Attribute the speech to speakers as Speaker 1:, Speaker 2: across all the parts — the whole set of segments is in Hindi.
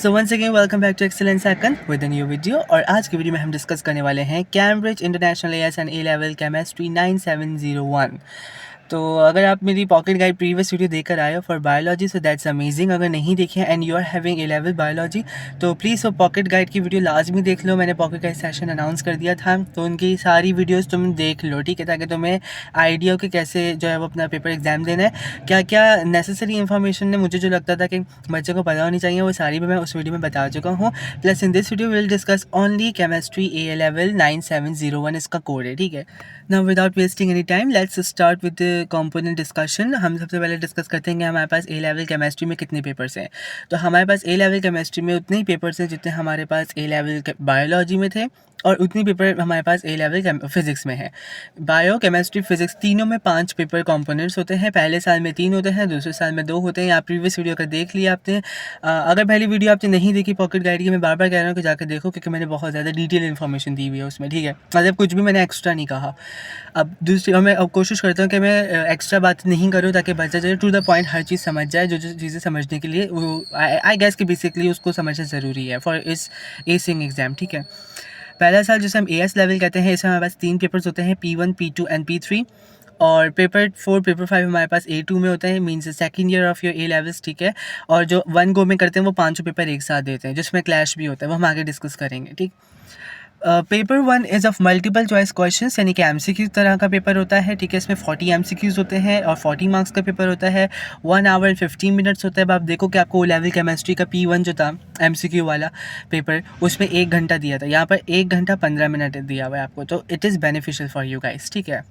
Speaker 1: So once again welcome back to Excellence Second with a new video. और आज की वीडियो में हम डिस्कस करने वाले हैं Cambridge international as and A level chemistry 9701। तो अगर आप मेरी पॉकेट गाइड प्रीवियस वीडियो देखकर आए हो for biology so that's amazing. अगर नहीं देखे and you are having A level biology तो प्लीज़ वो पॉकेट गाइड की वीडियो लाजमी देख लो। मैंने पॉकेट गाइड सेशन अनाउंस कर दिया था, तो उनकी सारी वीडियोस तुम देख लो, ठीक है, ताकि तुम्हें आइडिया हो कि कैसे जो है वो अपना पेपर एग्जाम देना है। क्या क्या नेसेसरी इन्फॉर्मेशन है मुझे जो लगता था कि बच्चों को पता होनी चाहिए वो सारी भी मैं उस वीडियो में बता चुका हूँ। Plus in this video will discuss only chemistry A level 9701 इसका कोड है, ठीक है। Now without wasting any time let's start with the component discussion. हम सबसे पहले डिस्कस करते हैं कि हमारे पास ए लेवल केमिस्ट्री में कितने पेपर्स हैं। तो हमारे पास ए लेवल केमिस्ट्री में उतने ही पेपर्स हैं जितने हमारे पास ए लेवल बायोलॉजी में थे, और उतनी पेपर हमारे पास ए लेवल फिजिक्स में है। बायो केमिस्ट्री फिजिक्स तीनों में 5 पेपर कंपोनेंट्स होते हैं। पहले साल में 3 होते हैं, दूसरे साल में 2 होते हैं। आप प्रीवियस वीडियो अगर देख लिया आपने, अगर पहली वीडियो आपने नहीं देखी पॉकेट गाइड की, मैं बार बार कह रहा हूँ कि जाकर देखो, क्योंकि मैंने बहुत ज़्यादा डिटेल इन्फॉर्मेशन दी हुई है उसमें, ठीक है। मतलब कुछ भी मैंने एक्स्ट्रा नहीं कहा। अब दूसरी, और मैं अब कोशिश करता हूँ कि मैं एक्स्ट्रा बात नहीं करूँ ताकि बच्चा जो टू द पॉइंट हर चीज़ समझ जाए। जो जो चीज़ें समझने के लिए वो आई गेस कि बेसिकली उसको समझना ज़रूरी है फॉर इस एसिंग एग्ज़ाम, ठीक है। पहला साल जिसे हम एएस लेवल कहते हैं, इसमें हमारे पास 3 पेपर्स होते हैं, P1, P2 एंड P3। और पेपर 4 पेपर 5 हमारे पास A2 में होते हैं, means second year of your A levels, ठीक है। और जो 1 गो में करते हैं वो 5 पेपर एक साथ देते हैं, जिसमें क्लैश भी होता है, वो हम आगे डिस्कस करेंगे, ठीक। Paper 1 is of multiple choice questions, यानी कि एमसीक्यू तरह का पेपर होता है, ठीक है। इसमें 40 एमसीक्यूज़ होते हैं और 40 मार्क्स का पेपर होता है। 1 आवर 15 मिनट्स होता है। अब आप देखो कि आपको लेवल केमिस्ट्री का P1 जो था एमसीक्यू वाला पेपर, उसमें 1 घंटा दिया था, यहाँ पर 1 घंटा 15 मिनट दिया हुआ है आपको, तो it is beneficial for you guys, ठीक है।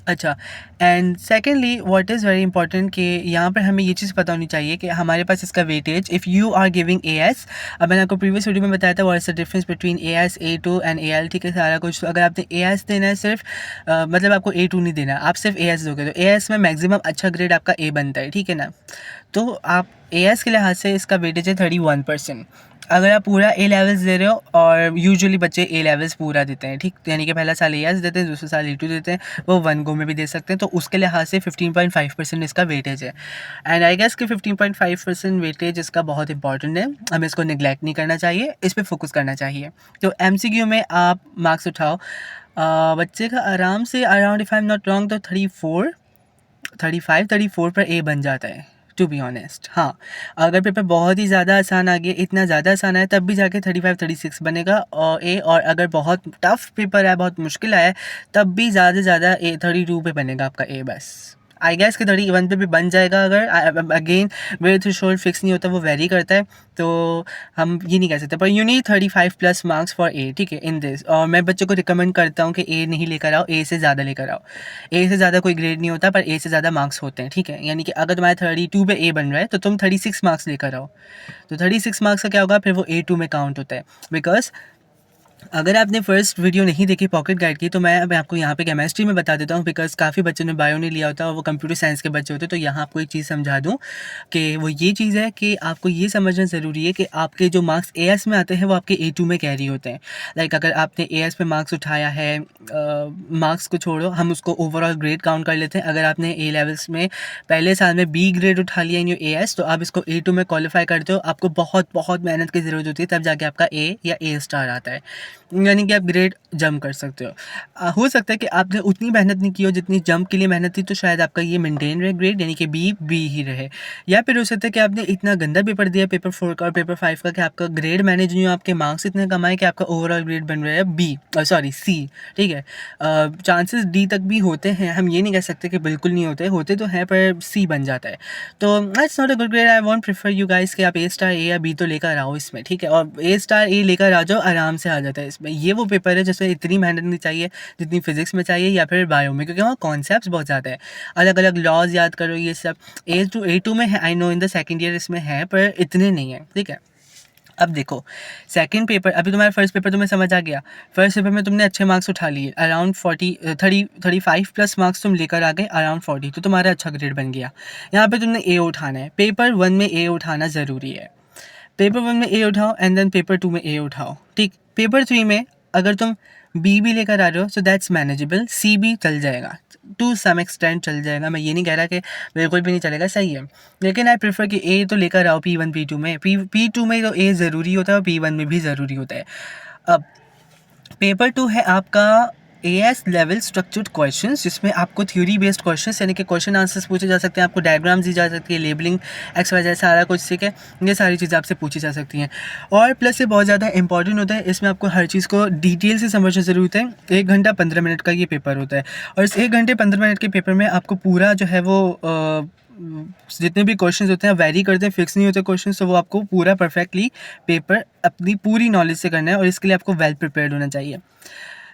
Speaker 1: अच्छा, and secondly what is very important कि यहाँ पर हमें ये चीज़ पता होनी चाहिए कि हमारे पास इसका weightage, if you are giving AS, अब मैंने आपको प्रीवियस वीडियो में बताया था what is the difference between AS, A2 and AL, ठीक है, सारा कुछ। तो अगर आपने एएस देना है सिर्फ, मतलब आपको A2 नहीं देना, आप सिर्फ एएस दोगे तो एएस में मैक्सिमम अच्छा ग्रेड आपका ए बनता है, ठीक है ना। तो आप एएस के लिहाज से इसका वेटेज है 31%। अगर आप पूरा ए लेवल्स दे रहे हो, और यूजुअली बच्चे ए लेवल्स पूरा देते हैं, ठीक, यानी कि पहला साल एएस देते हैं, दूसरे साल A2 देते हैं, वो 1 गो में भी दे सकते हैं, तो उसके लिहाज से 15.5% इसका वेटेज है। एंड आई गेस कि 15.5% वेटेज इसका बहुत इंपॉर्टेंट है, हमें इसको निगलेक्ट नहीं करना चाहिए, इस पर फोकस करना चाहिए। तो एमसीक्यू में आप मार्क्स उठाओ, बच्चे का आराम से around, if I am not wrong, तो 34 पर ए बन जाता है, टू बी ऑनेस्ट। हाँ, अगर पेपर बहुत ही ज़्यादा आसान आ गया, इतना ज़्यादा आसान है, तब भी जाके 35-36 बनेगा और ए। और अगर बहुत टफ पेपर है, बहुत मुश्किल आया है, तब भी ज़्यादा से ज़्यादा ए 32 पे बनेगा आपका ए बस। आई गेस कि 31 पे भी बन जाएगा। अगर अगेन मेरे थ्रेशोल्ड फिक्स नहीं होता, वो वेरी करता है, तो हम ये नहीं कह सकते, पर you need 35+ marks for a, ठीक है, इन दिस। और मैं बच्चों को रिकमेंड करता हूँ कि ए नहीं लेकर आओ, ए से ज़्यादा लेकर आओ। ए से ज़्यादा कोई ग्रेड नहीं होता, पर ए से ज़्यादा मार्क्स होते हैं, ठीक है। यानी कि अगर तुम्हारे 32 पे ए बन रहा है तो तुम 36 मार्क्स लेकर आओ, तो 36 मार्क्स का क्या होगा, फिर वो A2 में काउंट होता है। बिकॉज अगर आपने फर्स्ट वीडियो नहीं देखी पॉकेट गाइड की, तो मैं अब आपको यहाँ पे केमिस्ट्री में बता देता हूँ, बिकॉज काफ़ी बच्चों ने बायो नहीं लिया होता और वो कंप्यूटर साइंस के बच्चे होते हैं। तो यहाँ आपको एक चीज़ समझा दूँ कि वो ये चीज़ है कि आपको ये समझना ज़रूरी है कि आपके जो मार्क्स एएस में आते हैं वो आपके A2 में कैरी होते हैं। लाइक अगर आपने एएस में मार्क्स उठाया है, मार्क्स को छोड़ो, हम उसको ओवरऑल ग्रेड काउंट कर लेते हैं। अगर आपने ए लेवल्स में पहले साल में बी ग्रेड उठा लिया इन योर एएस, तो आप इसको A2 में क्वालिफाई करते हो। आपको बहुत बहुत मेहनत की ज़रूरत होती है, तब जाके आपका ए या ए स्टार आता है, यानी कि आप ग्रेड जंप कर सकते हो। हो सकता है कि आपने उतनी मेहनत नहीं की हो जितनी जंप के लिए मेहनत थी, तो शायद आपका ये मेंटेन रहे ग्रेड, यानी कि बी ही रहे। या फिर हो सकता है कि आपने इतना गंदा पेपर दिया पेपर 4 का और पेपर 5 का कि आपका ग्रेड मैनेज नहीं हो, आपके मार्क्स इतने कम आए कि आपका ओवरऑल ग्रेड बन रहा है सी, ठीक है। चांसेस डी तक भी होते हैं, हम ये नहीं कह सकते कि बिल्कुल नहीं होते, होते तो हैं, पर सी बन जाता है। तो that's not a good grade. I want prefer you guys कि आप ए स्टार ए या बी तो लेकर आओ इसमें, ठीक है। और ए स्टार ए लेकर आ जाओ, आराम से आ जाता है इसमें। ये वो पेपर है जिसमें इतनी मेहनत नहीं चाहिए जितनी फिजिक्स में चाहिए या फिर बायो में, क्योंकि वहाँ कॉन्सेप्ट्स बहुत ज़्यादा है, अलग अलग लॉज याद करो, ये सब A2 में है। I know in the second year इसमें है, पर इतने नहीं है, ठीक है। अब देखो सेकंड पेपर, अभी तुम्हारा फर्स्ट पेपर तुम्हें समझ आ गया। फर्स्ट पेपर में तुमने अच्छे मार्क्स उठा लिए, अराउंड 35+ मार्क्स तुम लेकर आ गए, अराउंड 40, तो तुम्हारा अच्छा ग्रेड बन गया। यहाँ पे तुमने ए उठाना है, पेपर 1 में ए उठाना ज़रूरी है। पेपर 1 में ए उठाओ एंड देन पेपर 2 में ए उठाओ, ठीक। पेपर 3 में अगर तुम बी भी लेकर आ रहे हो, सो दैट्स मैनेजेबल, सी भी चल जाएगा, टू सम एक्सटेंट चल जाएगा, मैं ये नहीं कह रहा कि बिल्कुल भी नहीं चलेगा, सही है। लेकिन आई प्रेफर कि ए तो लेकर आओ P1 P2 में, P2 में तो ए ज़रूरी होता है और P1 में भी ज़रूरी होता है। अब पेपर 2 है आपका एएस लेवल स्ट्रक्चर्ड क्वेश्चंस, जिसमें आपको थ्योरी बेस्ड क्वेश्चंस यानी कि क्वेश्चन आंसर्स पूछे जा सकते हैं, आपको डायग्राम्स दी जा सकती है, लेबलिंग XYZ सारा कुछ, ठीक है, ये सारी चीज़ें आपसे पूछी जा सकती हैं। और प्लस ये बहुत ज़्यादा इंपॉर्टेंट होता है, इसमें आपको हर चीज़ को डिटेल से समझने ज़रूरत है। 1 घंटा 15 मिनट का ये पेपर होता है और इस 1 घंटे 15 मिनट के पेपर में आपको पूरा जो है वो जितने भी क्वेश्चंस होते हैं वेरी करते हैं, फिक्स नहीं होते क्वेश्चंस, तो वो आपको पूरा परफेक्टली पेपर अपनी पूरी नॉलेज से करना है और इसके लिए आपको वेल प्रिपेयर्ड होना चाहिए।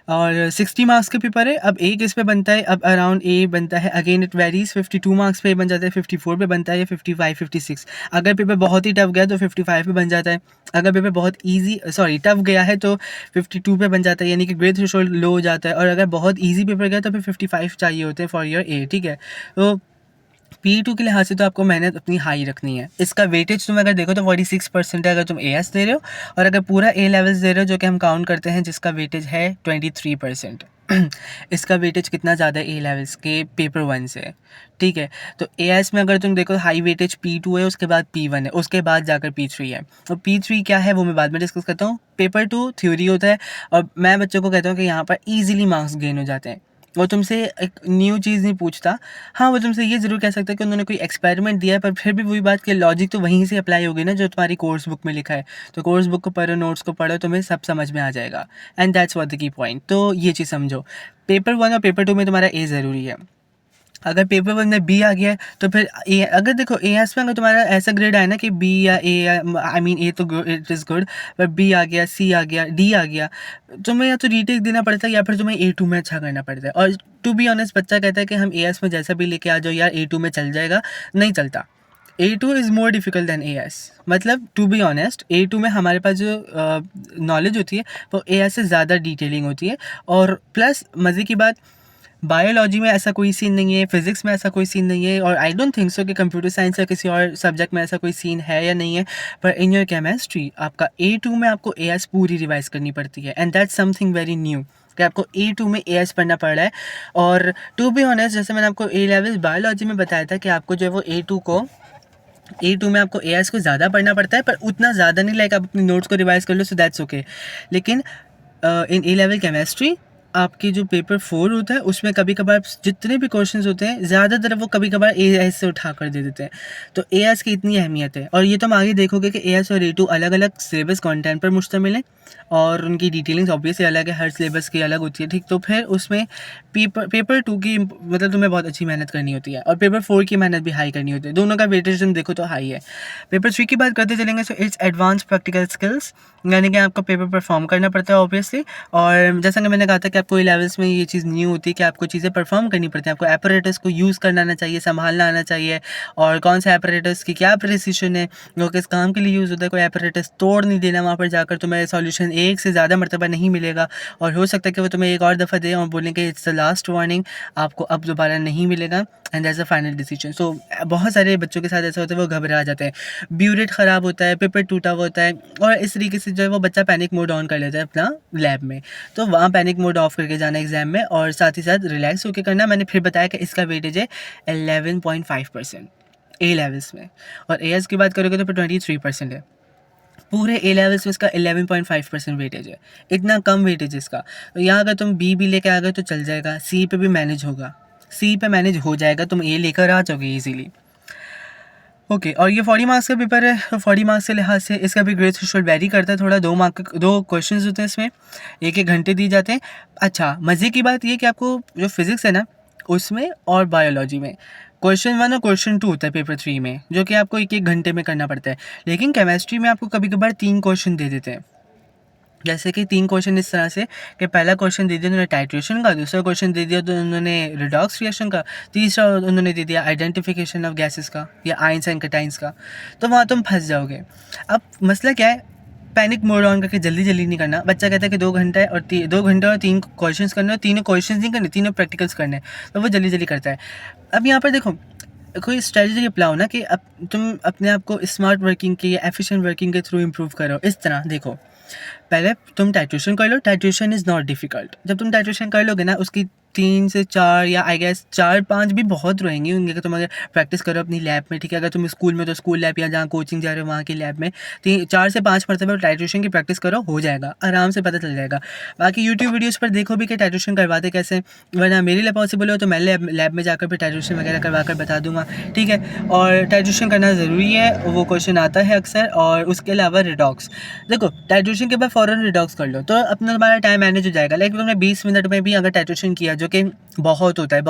Speaker 1: और 60 मार्क्स का पेपर है। अब ए किस पे बनता है, अब अराउंड ए बनता है, अगेन इट वेरीज, 52 मार्क्स पे बन जाता है, 54 पे बनता है या 55 56। अगर पेपर बहुत ही टफ गया तो 55 पे बन जाता है, अगर पेपर बहुत टफ गया है तो 52 पे बन जाता है, यानी कि ग्रेड थ्रेशोल्ड लो हो जाता है। और अगर बहुत ईजी पेपर गया तो फिर 55 चाहिए होते हैं फॉर योर ए, ठीक है। तो P2 के लिहाज से तो आपको मेहनत अपनी हाई रखनी है। इसका वेटेज तुम अगर देखो तो 46% है अगर तुम AS दे रहे हो, और अगर पूरा A लेवल्स दे रहे हो जो कि हम काउंट करते हैं, जिसका वेटेज है 23%। इसका वेटेज कितना ज़्यादा है A लेवल्स के पेपर 1 से, ठीक है। तो AS में अगर तुम देखो हाई वेटेज P2 है, उसके बाद P1 है, उसके बाद जाकर P3 है। और P3 क्या है वो मैं बाद में डिस्कस करता हूँ। पेपर 2 थ्योरी होता है और मैं बच्चों को कहता हूँ कि यहाँ पर ईजिली मार्क्स गेन हो जाते हैं। वो तुमसे एक न्यू चीज़ नहीं पूछता। हाँ, वो तुमसे ये ज़रूर कह सकता है कि उन्होंने कोई एक्सपेरिमेंट दिया है, पर फिर भी वही बात कि लॉजिक तो वहीं से अप्लाई होगी ना जो तुम्हारी कोर्स बुक में लिखा है। तो कोर्स बुक को पढ़ो, नोट्स को पढ़ो, तुम्हें सब समझ में आ जाएगा। And that's what the key point. तो ये चीज़ समझो, पेपर 1 और पेपर 2 में तुम्हारा ए ज़रूरी है। अगर पेपर 1 में बी आ गया है तो फिर ए, अगर देखो AS में अगर तुम्हारा ऐसा ग्रेड आया ना कि बी या ए, आई मीन ए तो इट इज़ गुड, पर बी आ गया, सी आ गया, डी आ गया, तुम्हें या तो रीटेक देना पड़ता है या फिर तुम्हें A2 में अच्छा करना पड़ता है। और टू बी ऑनेस्ट बच्चा कहता है कि हम AS में जैसा भी लेके आ जाओ यार A2 में चल जाएगा, नहीं चलता। A2 is more difficult than AS। मतलब टू बी ऑनेस्ट A2 में हमारे पास जो नॉलेज होती है वो AS से ज़्यादा डिटेलिंग होती है। और प्लस मज़े की बात, बायोलॉजी में ऐसा कोई सीन नहीं है, फिज़िक्स में ऐसा कोई सीन नहीं है, और आई डोंट थिंक सो कि कंप्यूटर साइंस या किसी और सब्जेक्ट में ऐसा कोई सीन है या नहीं है। पर इन योर केमिस्ट्री आपका A2 में आपको AS पूरी रिवाइज़ करनी पड़ती है, and that's something very new कि आपको A2 में AS पढ़ना पड़ रहा है। और टू बी ऑनेस्ट जैसे मैंने आपको A लेवल बायोलॉजी में बताया था कि आपको जो है वो A2 में आपको AS को ज़्यादा पढ़ना पड़ता है, पर उतना ज़्यादा नहीं, लाइक आप अपनी नोट्स को रिवाइज़ कर लो, सो दैट्स ओके। लेकिन इन A लेवल केमिस्ट्री आपकी जो पेपर 4 होता है उसमें कभी कभार जितने भी क्वेश्चंस होते हैं ज़्यादातर वो कभी कभार AS से उठा कर दे देते हैं। तो AS की इतनी अहमियत है, और ये तुम आगे देखोगे कि AS और A2 अलग अलग सिलेबस कंटेंट पर मुश्तमिल है और उनकी डिटेलिंग्स ऑब्वियसली अलग है, हर सिलेबस की अलग होती है, ठीक। तो फिर उसमें पेपर 2 की मतलब तुम्हें बहुत अच्छी मेहनत करनी होती है और पेपर 4 की मेहनत भी हाई करनी होती है, दोनों का वेटेज तुम देखो तो हाई है। पेपर 3 की बात करते चलेंगे, so it's advance practical skills, यानी कि आपको पेपर परफॉर्म करना पड़ता है ऑब्वियसली। और जैसा कि मैंने कहा था कि आपको लेवल्स में ये चीज़ न्यू होती है कि आपको चीज़ें परफॉर्म करनी पड़ती हैं, आपको एपरेटस को यूज़ करना आना चाहिए, संभालना आना चाहिए, और कौन सा एपरेटस की क्या प्रिसिशन है, वो किस काम के लिए यूज़ होता है, कोई एपरेटस तोड़ नहीं देना वहाँ पर जाकर, तुम्हें सॉल्यूशन एक से ज़्यादा मरतबा नहीं मिलेगा, और हो सकता है कि वो तुम्हें एक और दफ़ा दें और बोलें कि इट्स द लास्ट वार्निंग, आपको अब दोबारा नहीं मिलेगा, and that's a final decision. So बहुत सारे बच्चों के साथ ऐसा होता है, वो घबरा जाते हैं, ब्यूरेट ख़राब होता है, पेपर टूटा हुआ होता है, और इस तरीके से जो है वो बच्चा पैनिक मोड ऑन कर लेता है अपना लैब में। तो वहाँ पैनिक मोड ऑफ करके जाना एग्जाम में, और साथ ही साथ रिलैक्स होकर करना। मैंने फिर बताया कि इसका वेटेज है 11.5% A लेवल्स में, और AS की बात करोगे तो फिर 23% है। पूरे A लेवल्स में इसका 11.5% वेटेज है, इतना कम वेटेज इसका। तो यहाँ अगर तुम B भी लेके आ गए तो चल जाएगा, C पे भी मैनेज होगा, C पे मैनेज हो जाएगा, तुम A लेकर आ जाओगे ईजीली। ओके, और ये 40 मार्क्स का पेपर है, तो 40 मार्क्स के लिहाज से इसका भी ग्रेड थ्रेशोल्ड वेरी करता है थोड़ा। 2 क्वेश्चंस होते हैं इसमें, 1-1 घंटे दिए जाते हैं। अच्छा, मज़े की बात ये कि आपको जो फिज़िक्स है ना उसमें और बायोलॉजी में क्वेश्चन 1 और क्वेश्चन 2 होता है पेपर 3 में, जो कि आपको 1-1 घंटे में करना पड़ता है। लेकिन केमिस्ट्री में आपको कभी कभार 3 क्वेश्चन दे देते हैं, जैसे कि 3 क्वेश्चन इस तरह से कि पहला क्वेश्चन दे दिया उन्होंने टाइट्रेशन का, दूसरा क्वेश्चन दे दिया तो उन्होंने रिडॉक्स रिएक्शन का, तीसरा उन्होंने दे दिया आइडेंटिफिकेशन ऑफ गैसेस का या आयंस एंड कैटायंस का। तो वहाँ तुम फंस जाओगे। अब मसला क्या है, पैनिक मोड ऑन करके जल्दी जल्दी नहीं करना। बच्चा कहता है कि 2 घंटा है और 2 घंटे और 3 क्वेश्चंस करने, और तीनों क्वेश्चंस नहीं करने, तीनों प्रैक्टिकल्स करने, तो वो जल्दी जल्दी करता है। अब यहाँ पर देखो कोई स्ट्रेटजी अप्लाओ ना कि अब तुम अपने आप को स्मार्ट वर्किंग के या एफिशिएंट वर्किंग के थ्रू इम्प्रूव करो। इस तरह देखो, पहले तुम टाइट्रेशन कर लो, टाइट्रेशन इज़ नॉट डिफ़िकल्ट। जब तुम टाइट्रेशन कर लोगे ना, उसकी 3 से 4 या आई गेस 4-5 भी बहुत रहेंगी होंगे कि तुम अगर प्रैक्टिस करो अपनी लैब में, ठीक है। अगर तुम स्कूल में तो स्कूल लैब या जहाँ कोचिंग जा रहे हो वहाँ की लैब में 4 से 5 मरतबा टाइट्रेशन की प्रैक्टिस करो, हो जाएगा, आराम से पता चल जाएगा। बाकी यूट्यूब वीडियोज़ पर देखो भी कि टाइट्रेशन करवाते कैसे, वरना मेरे लिए पॉसिबल हो तो मैं लैब में जाकर फिर टाइट्रेशन वगैरह करवा कर बता दूँगा, ठीक है। और टाइट्रेशन करना ज़रूरी है, वो क्वेश्चन आता है अक्सर। और उसके अलावा रिडॉक्स, देखो टाइट्रेशन के बाद फ़ौरन रिडॉक्स कर लो तो अपना तुम्हारा टाइम मैनेज हो जाएगा। लाइक तुमने 20 मिनट में भी अगर टाइट्रेशन किया, जो कि बहुत होता है,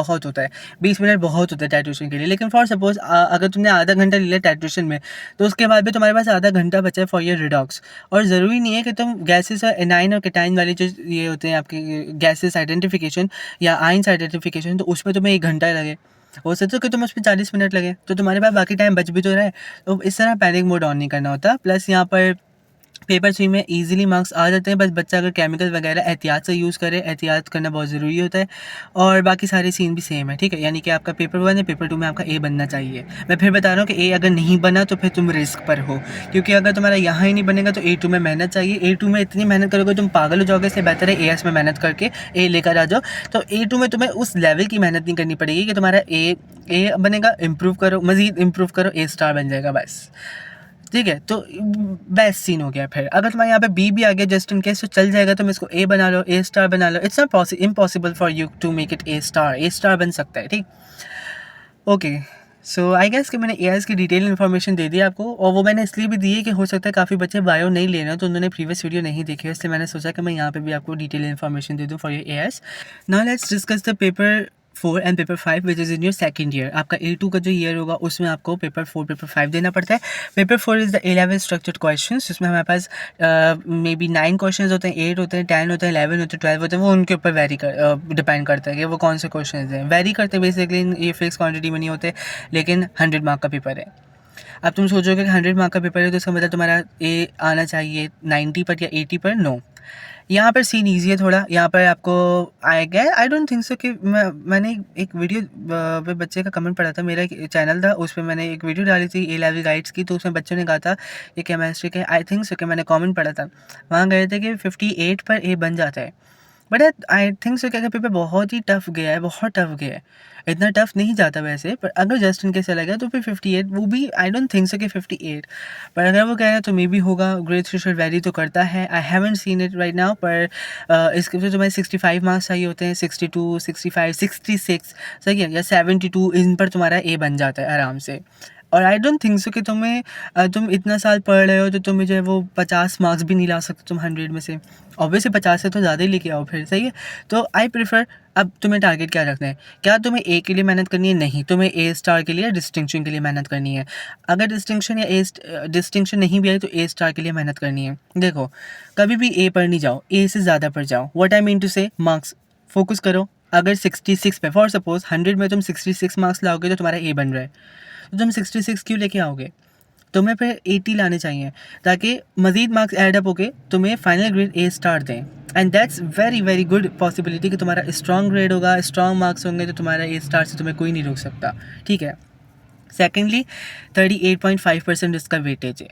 Speaker 1: 20 मिनट बहुत होता है टाइट्रेशन के लिए। लेकिन फॉर सपोज अगर तुमने आधा घंटा ले लिया टाइट्रेशन में, तो उसके बाद भी तुम्हारे पास आधा घंटा बचा है फॉर योर रिडॉक्स। और ज़रूरी नहीं है कि तुम गैसेस और एनाइन और केटाइन वाली जो ये होते हैं आपके गैसेस आइडेंटिफिकेशन या आइंस आइडेंटिफिकेशन, तो उसमें तुम्हें 1 घंटा लगे। हो सकता है कि तुम उसमें 40 मिनट लगे, तो तुम्हारे पास बाकी टाइम बच भी तो रहा है। तो इस तरह पैनिक मोड ऑन नहीं करना होता। प्लस यहाँ पर पेपर 3 में ईज़िली मार्क्स आ जाते हैं, बस बच्चा अगर केमिकल वगैरह एहतियात से यूज़ करे, एहतियात करना बहुत ज़रूरी होता है। और बाकी सारे सीन भी सेम है, ठीक है। यानी कि आपका पेपर 1 है, पेपर 2 में आपका ए बनना चाहिए। मैं फिर बता रहा हूँ कि ए अगर नहीं बना तो फिर तुम रिस्क पर हो, क्योंकि अगर तुम्हारा यहाँ ही नहीं बनेगा तो A2 में मेहनत चाहिए। A2 में इतनी मेहनत करोगे तुम पागल हो जाओगे, इससे बेहतर है AS में मेहनत करके ए लेकर आ जाओ। तो A2 में तुम्हें उस लेवल की मेहनत नहीं करनी पड़ेगी कि तुम्हारा ए बनेगा, इम्प्रूव करो, मज़ीद इम्प्रूव करो, A स्टार बन जाएगा बस, ठीक है। तो बेस्ट सीन हो गया। फिर अगर तुम्हारे यहाँ पे बी भी आ गया जस्ट इन केस, तो चल जाएगा, तुम इसको ए बना लो, A स्टार बना लो। It's not impossible for you to make it A star बन सकता है, ठीक। ओके, सो आई गेस कि मैंने एआईएस की डिटेल इन्फॉर्मेशन दे दी आपको, और वो मैंने इसलिए भी दी है कि हो सकता है काफ़ी बच्चे बायो नहीं ले रहे हैं, तो उन्होंने प्रीवियस वीडियो नहीं देखी है, इसलिए मैंने सोचा कि मैं यहाँ पे भी आपको डिटेल इन्फॉर्मेशन दे दूँ for your AIS. Now let's discuss the paper 4 and paper 5 which is in your second year. आपका A2 का जो ईयर होगा उसमें आपको पेपर 4 पेपर 5 देना पड़ता है। Paper 4 is the A level structured question, जिसमें हमारे पास मे बी 9 क्वेश्चन होते हैं, 8 होते हैं, 10 होते हैं, 11 होते हैं, 12 होते हैं। वो उनके ऊपर डिपेंड करता है कि वो कौन से क्वेश्चन हैं, वेरी करते हैं बेसिकली। ये फिक्स क्वान्टिटी में नहीं होते, लेकिन 100 मार्क का पेपर है। अब तुम सोचोगे कि 100 मार्क का पेपर है तो इसका मतलब तुम्हारा ए आना चाहिए 90 पर या 80 पर। नो, यहाँ पर सीन ईजी है थोड़ा। यहाँ पर आपको आएगा, आई डोंट थिंक सो कि मैंने एक वीडियो पे बच्चे का कमेंट पढ़ा था, मेरा एक चैनल था उस पर मैंने एक वीडियो डाली थी ए लेवल गाइड्स की, तो उसमें बच्चों ने कहा था ये केमिस्ट्री के, आई थिंक सो कि मैंने कमेंट पढ़ा था, वहाँ गए थे कि 58 पर ए बन जाता है। बट आई थिंक सो कि पेपर बहुत ही टफ गया है, बहुत टफ गया है। इतना टफ नहीं जाता वैसे, पर अगर जस्ट इन केस चला गया तो फिर 58, वो भी आई डोंट थिंक सो कि 58, पर अगर वो कह रहे हैं तो मे बी होगा। ग्रेड थ्रेशोल्ड वैरी तो करता है, I haven't seen it right now, पर इसके लिए तुम्हें 65 मार्क्स चाहिए होते हैं, 62, 65, 66, सही है, या 72, इन पर तुम्हारा ए बन जाता है आराम से। और आई डोंट थिंक सो कि तुम इतना साल पढ़ रहे हो तो तुम्हें जो है वो 50 मार्क्स भी नहीं ला सकते तुम 100 में से। ऑब्वियसली 50 से तो ज़्यादा ही लेके आओ फिर, सही है। तो आई प्रेफर, अब तुम्हें टारगेट क्या रखना है, क्या तुम्हें ए के लिए मेहनत करनी है? नहीं, तुम्हें ए स्टार के लिए, डिस्टिंक्शन के लिए मेहनत करनी है। अगर डिस्टिंक्शन या डिस्टिंक्शन नहीं भी आई तो ए स्टार के लिए मेहनत करनी है। देखो, कभी भी ए पर नहीं जाओ, ए से ज़्यादा पर जाओ। व्हाट आई मीन टू से, मार्क्स फोकस करो। अगर 66 पे, फॉर सपोज 100 में तुम 66 मार्क्स लाओगे तो तुम्हारा ए बन रहा है, तो तुम 66 क्यों लेके आओगे? तुम्हें फिर 80 लाने चाहिए, ताकि मज़ीद मार्क्स ऐड अप होके तुम्हें फाइनल ग्रेड ए स्टार दें। And that's very very good possibility कि तुम्हारा स्ट्रॉन्ग ग्रेड होगा, स्ट्रॉन्ग मार्क्स होंगे, तो तुम्हारा ए स्टार से तुम्हें कोई नहीं रोक सकता, ठीक है। सेकेंडली, 38.5% इसका वेटेज है।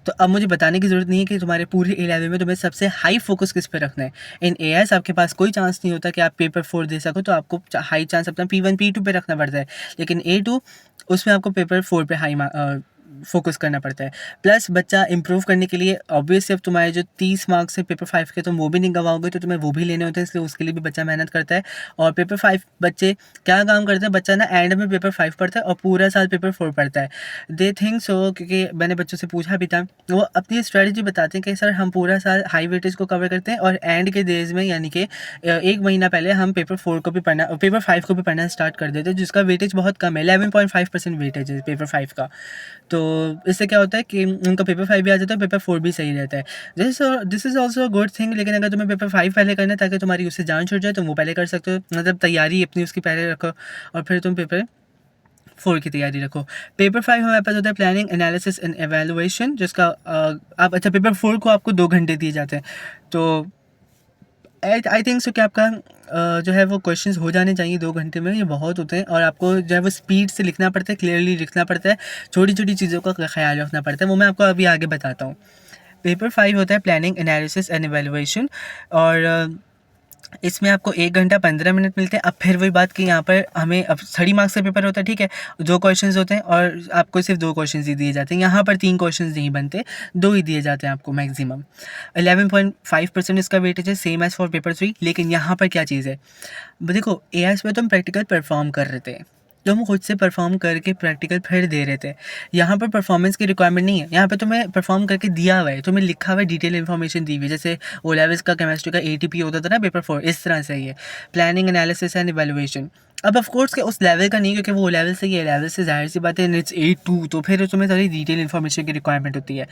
Speaker 1: तो अब मुझे बताने की ज़रूरत नहीं है कि तुम्हारे पूरे ए लेवल में तुम्हें सबसे हाई फोकस किस पे रखना है। इन एएस आपके पास कोई चांस नहीं होता कि आप पेपर 4 दे सको, तो आपको हाई चांस अपना P1 P2 पे रखना पड़ता है। लेकिन A2 उसमें आपको पेपर 4 पे हाई फोकस करना पड़ता है। प्लस बच्चा इंप्रूव करने के लिए ऑब्वियसली अब तुम्हारे जो 30 मार्क्स है पेपर 5 के, तुम वो भी नहीं गवाओगे, तो तुम्हें वो भी लेने होते हैं, इसलिए उसके लिए भी बच्चा मेहनत करता है। और पेपर 5 बच्चे क्या काम करते हैं, बच्चा ना एंड में पेपर 5 पढ़ता है और पूरा साल पेपर 4 पढ़ता है। दे थिंक सो, क्योंकि मैंने बच्चों से पूछा भी था, वो अपनी स्ट्रेटजी बताते हैं कि सर हम पूरा साल हाई वेटेज को कवर करते हैं और एंड के डेज में, यानी कि 1 महीना पहले हम पेपर 4 को भी पढ़ना, पेपर 5 को भी पढ़ना स्टार्ट कर देते हैं, जिसका वेटेज बहुत कम है, 11.5% वेटेज है पेपर 5 का। तो इससे क्या होता है कि उनका पेपर 5 भी आ जाता है, पेपर 4 भी सही रहता है। This is also good thing. लेकिन अगर तुम्हें पेपर 5 पहले करना है ताकि तुम्हारी उससे जान छूट जाए, तो वो पहले कर सकते हो, मतलब तैयारी अपनी उसकी पहले रखो और फिर तुम पेपर 4 की तैयारी रखो। पेपर 5 हमारे पास होता है प्लानिंग, एनालिसिस एंड एवेलुएशन, जिसका आप अच्छा, पेपर 4 को आपको 2 घंटे दिए जाते हैं। तो आई थिंक सो कि आपका जो है वो क्वेश्चंस हो जाने चाहिए 2 घंटे में, ये बहुत होते हैं। और आपको जो है वो स्पीड से लिखना पड़ता है, क्लियरली लिखना पड़ता है, छोटी छोटी चीज़ों का ख्याल रखना पड़ता है, वो मैं आपको अभी आगे बताता हूँ। पेपर 5 होता है प्लानिंग एनालिसिस एंड एवेल्युएशन, और इसमें आपको 1 घंटा 15 मिनट मिलते हैं। अब फिर वही बात कि यहाँ पर हमें अब 30 मार्क्स का पेपर होता है, ठीक है, 2 क्वेश्चंस होते हैं और आपको सिर्फ 2 क्वेश्चंस ही दिए जाते हैं। यहाँ पर 3 क्वेश्चंस नहीं बनते, 2 ही दिए जाते हैं आपको मैक्सिमम। 11.5% इसका वेटेज है, सेम एज फॉर पेपर 3। लेकिन यहाँ पर क्या चीज़ है, देखो एआईएस में तो हम प्रैक्टिकल परफॉर्म कर रहे थे, तो हम खुद से परफॉर्म करके प्रैक्टिकल फिर दे रहे थे। यहाँ पर परफॉर्मेंस की रिक्वायरमेंट नहीं है, यहाँ पे तुम्हें परफॉर्म करके दिया हुआ है, तुम्हें लिखा हुआ है, डिटेल इन्फॉर्मेशन दी हुई है। जैसे ओ लेवल्स का केमिस्ट्री का एटीपी होता था ना पेपर 4, इस तरह से ही है प्लानिंग एनालिसिस एंड इवैल्यूएशन। अब ऑफ कोर्स के उस लेवल का नहीं, क्योंकि वो लेवल से ये लेवल से जाहिर सी बात है इट्स A2, तो फिर तुम्हें सारी डिटेल इन्फॉर्मेशन की रिक्वायरमेंट होती है।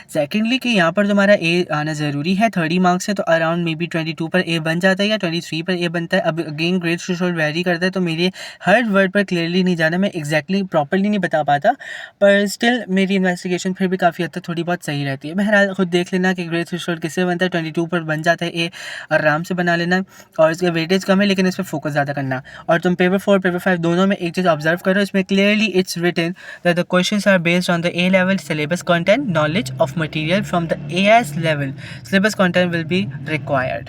Speaker 1: सेकेंडली कि यहाँ पर तुम्हारा ए आना ज़रूरी है, 30 मार्क्स है तो अराउंड मे बी 22 पर ए बन जाता है या 23 पर ए बनता है। अब अगेन ग्रेड थ्रेशोल्ड वेरी करता है, तो मेरे हर वर्ड पर क्लियरली नहीं जाना, मैं एग्जैक्टली प्रॉपरली नहीं बता पाता, पर स्टिल मेरी इन्वेस्टिगेशन फिर भी काफ़ी हद तक थोड़ी बहुत सही रहती है। बहरहाल खुद देख लेना कि ग्रेड थ्रेशोल्ड किससे बनता है, 22 पर बन जाता है ए, आराम से बना लेना। और इसका वेटेज कम है लेकिन इस पर फोकस ज़्यादा करना। और तुम पेपर 4 पेपर 5 दोनों में एक चीज़ ऑब्जर्व करो, इसमें clearly it's written that the questions are based on the A level syllabus content knowledge of material from the AS level syllabus content will be required.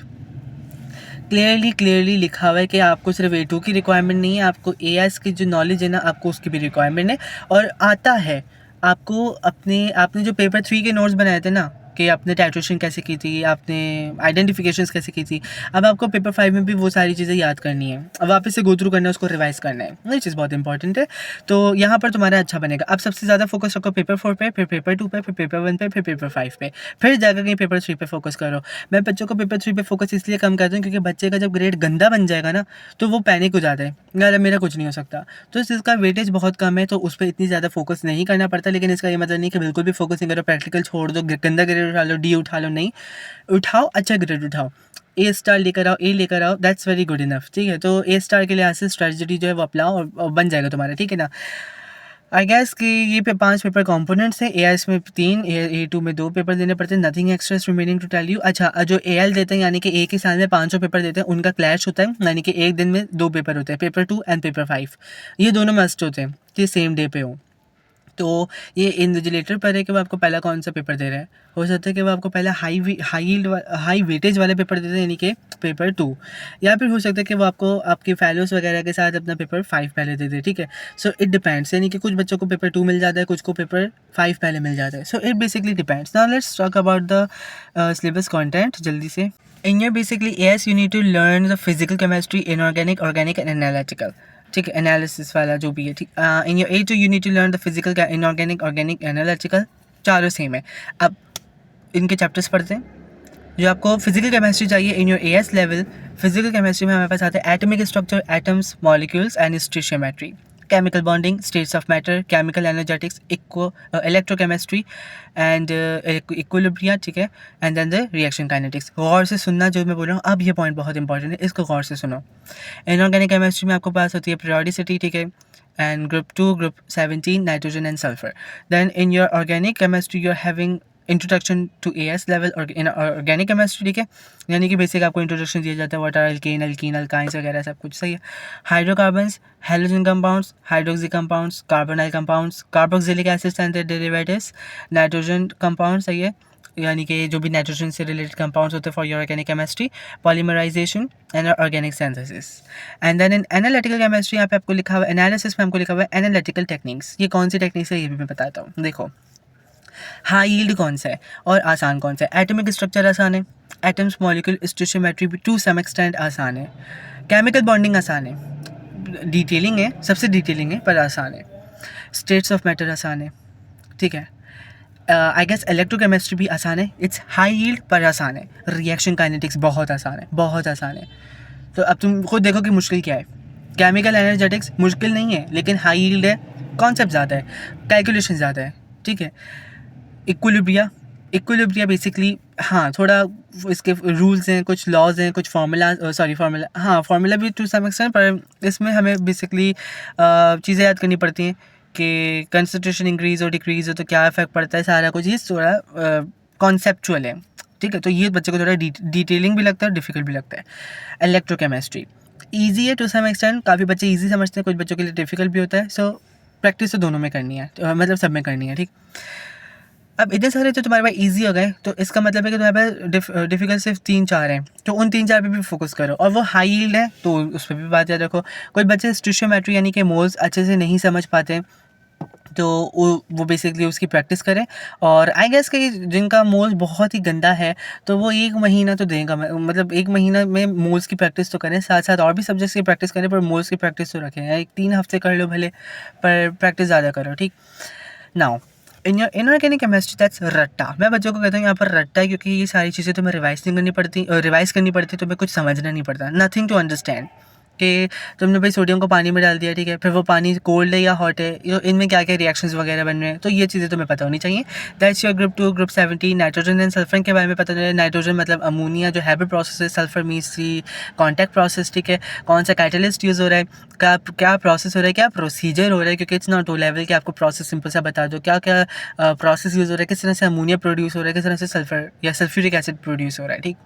Speaker 1: Clearly लिखा हुआ है कि आपको सिर्फ A2 की रिक्वायरमेंट नहीं है, आपको एएस की जो नॉलेज है ना, आपको उसकी भी रिक्वायरमेंट है। और आता है आपको आपने जो पेपर 3 के नोट्स बनाए थे ना, कि आपने टाइट्रेशन कैसे की थी, आपने आइडेंटिफिकेशंस कैसे की थी, अब आपको पेपर 5 में भी वो सारी चीज़ें याद करनी है, अब वापस से गो थ्रू करना है, उसको रिवाइज करना है, ये चीज़ बहुत इंपॉर्टेंट है। तो यहाँ पर तुम्हारा अच्छा बनेगा। अब सबसे ज़्यादा फोकस रखो पेपर 4 पे, फिर पेपर 2 पे, फिर पेपर 1 पे, फिर पेपर 5 पे, फिर जाकर कहीं पेपर 3 पे फोकस करो। मैं बच्चों को पेपर 3 पे फोकस इसलिए कम करता हूँ क्योंकि बच्चे का जब ग्रेड गंदा बन जाएगा ना, तो वो पैनिक हो जाता है, यार मेरा कुछ नहीं हो सकता। तो इसका वेटेज बहुत कम है, तो उस पर इतनी ज़्यादा फोकस नहीं करना पड़ता। लेकिन इसका ये मतलब नहीं कि बिल्कुल भी फोकस नहीं करो, प्रैक्टिकल छोड़ दो, गंदा ग्रेड उठा लो, डी उठा लो, नहीं उठाओ, अच्छा ग्रेड उठाओ, ए स्टार लेकर आओ, ए लेकर आओ, दैट्स वेरी गुड इनफ, ठीक है। तो ए स्टार के लिए ऐसे स्ट्रेटजी जो है वो अपनाओ और बन जाएगा तुम्हारा, ठीक है ना। आई गेस कि ये 5 पेपर कंपोनेंट्स हैं। एआईएस में 3, A2 में 2 पेपर देने पड़ते हैं, nothing extra is remaining to tell you. अच्छा, जो एएल देते हैं यानी कि एक ही साल में 500 पेपर देते हैं, उनका क्लैश होता है, यानी कि एक दिन में 2 पेपर होते हैं, पेपर 2 एंड पेपर 5, ये दोनों मस्ट होते हैं कि सेम डे पे हो। तो ये इन्विजिलेटर पर है कि वो आपको पहला कौन सा पेपर दे रहा है। हो सकता है कि वो आपको पहला हाई वेटेज वाले पेपर देते हैं, यानी कि पेपर 2, या फिर हो सकता है कि वो आपको आपके फेलोज वगैरह के साथ अपना पेपर 5 पहले दे दे, ठीक है। सो इट डिपेंड्स, यानी कि कुछ बच्चों को पेपर 2 मिल जाता है, कुछ को पेपर 5 पहले मिल जाता है। So it basically depends. Now let's talk about the syllabus content जल्दी से। In your basically AS you need to learn the physical chemistry, inorganic, organic and analytical, ठीक है, एनालिसिस वाला जो भी है, ठीक। In your A2 you need to learn the physical, inorganic, organic, analytical, चारों सेम है। अब इनके चैप्टर्स पढ़ते हैं। जो आपको फिजिकल केमिस्ट्री चाहिए in your AS level, physical chemistry में हमारे पास आते हैं atomic structure, atoms, molecules and stoichiometry, chemical bonding, states of matter, chemical energetics, electrochemistry and equilibria, ठीक है, and then the reaction kinetics. गौर से सुनना जो मैं बोल रहा हूँ, अब ये पॉइंट बहुत इंपॉर्टेंट है, इसको गौर से सुनो। इनऑर्गेनिक केमिस्ट्री में आपको पास होती है पीरियोडिसिटी, ठीक है, and group 2, group 17, nitrogen and sulfur. Then in your organic chemistry you're having introduction to AS level और इन ऑर्गेनिक केमिस्ट्री, ठीक है, यानी कि बेसिक आपको इंट्रोडक्शन दिया जाता है, वाटर, अल्केन, अल्कीन, अल्काइंस वगैरह सब कुछ सही है। Hydrocarbons, halogen compounds, hydroxy compounds, carbonyl compounds, carboxylic acids and their derivatives, nitrogen compound, सही है, यानी कि जो भी नाइट्रोजन से रिलेटेड कंपाउंड्स होते हैं for your organic chemistry, polymerisation and organic synthesis. And then in analytical chemistry यहाँ पे आपको लिखा हुआ है, एनालिसिस में आपको लिखा हुआ है एनालिटिकल टेक्निक्स। ये कौन सी टेक्निक्स है ये भी मैं बताता हूँ। देखो, हाई यील्ड कौन सा है और आसान कौन सा है। एटॉमिक स्ट्रक्चर आसान है, एटम्स, मॉलिक्यूल, स्टिशियोमेट्री भी टू सम एक्सटेंट आसान है, केमिकल बॉन्डिंग आसान है, डिटेलिंग है, सबसे डिटेलिंग है पर आसान है, स्टेट्स ऑफ मैटर आसान है, ठीक है। आई गेस इलेक्ट्रोकेमिस्ट्री भी आसान है, इट्स हाई यील्ड पर आसान है। रिएक्शन काइनेटिक्स बहुत आसान है, बहुत आसान है। तो अब तुम खुद देखो कि मुश्किल क्या है। केमिकल एनर्जेटिक्स मुश्किल नहीं है लेकिन हाई यील्ड है, कॉन्सेप्ट ज़्यादा है, कैलकुलेशन ज़्यादा है, ठीक है। इक्विलिब्रिया बेसिकली, हाँ, थोड़ा इसके रूल्स हैं, कुछ लॉज हैं, कुछ फार्मूला भी टू सम एक्सटेंट, पर इसमें हमें बेसिकली चीज़ें याद करनी पड़ती हैं कि कंसंट्रेशन इंक्रीज और डिक्रीज हो तो क्या इफेक्ट पड़ता है, सारा कुछ ये थोड़ा कॉन्सेप्चुअल है, ठीक है। तो ये बच्चे को थोड़ा डिटेलिंग भी लगता है, डिफिकल्ट भी लगता है। इलेक्ट्रोकेमिस्ट्री ईजी है टू सम एक्सटेंट, काफ़ी बच्चे ईजी समझते हैं, कुछ बच्चों के लिए डिफिकल्ट भी होता है। सो प्रैक्टिस तो दोनों में करनी है, मतलब सब में करनी है, ठीक। अब इतने सारे तो तुम्हारे पास ईजी हो गए, तो इसका मतलब है कि तुम्हारे पास डिफिकल्ट सिर्फ 3-4 हैं, तो उन 3-4 पे भी फोकस करो। और वो हाई यील्ड है तो उस पर भी बात याद रखो। कोई बच्चे स्टिशियोमेट्री यानी कि मोल्स अच्छे से नहीं समझ पाते हैं, तो वो बेसिकली उसकी प्रैक्टिस करें। और आई गेस कि जिनका मोल्स बहुत ही गंदा है तो वो 1 महीना तो देगा, मतलब 1 महीना में मोल्स की प्रैक्टिस तो करें, साथ साथ और भी सब्जेक्ट्स की प्रैक्टिस करें, पर मोल्स की प्रैक्टिस तो रखें। एक 3 हफ्ते कर लो भले, पर प्रैक्टिस ज़्यादा करो, ठीक। Now in your inorganic chemistry that's रट्टा। मैं बच्चों को कहता हूँ यहाँ पर रट्टा है, क्योंकि ये सारी चीज़ें तुम्हें रिवाइज नहीं करनी पड़ती, रिवाइज करनी पड़ती, तुम्हें कुछ समझना नहीं पड़ता, नथिंग टू अंडरस्टैंड। कि तुमने भाई सोडियम को पानी में डाल दिया, ठीक है, फिर वो पानी कोल्ड है या हॉट है, इनमें क्या क्या रिएक्शंस वगैरह बन रहे हैं, तो ये चीज़ें तुम्हें पता होनी चाहिए। That's your group 2 group 17 nitrogen and sulphur के बारे में पता चले। नाइट्रोजन मतलब अमोनिया जो हैबिट प्रोसेस है, sulphur means C contact process, ठीक है, कौन सा कैटलिस्ट यूज़ हो रहा है, क्या प्रोसेस हो रहा है, क्या प्रोसीजर हो रहा है, क्योंकि इट्स नॉट ओ लेवल कि आपको प्रोसेस सिंपल सा बता दो, क्या क्या प्रोसेस यूज़ हो रहा है, किस तरह से अमोनिया प्रोड्यूस हो रहा है, किस तरह से सल्फर या सल्फ्यूरिक एसिड प्रोड्यूस हो रहा है, ठीक।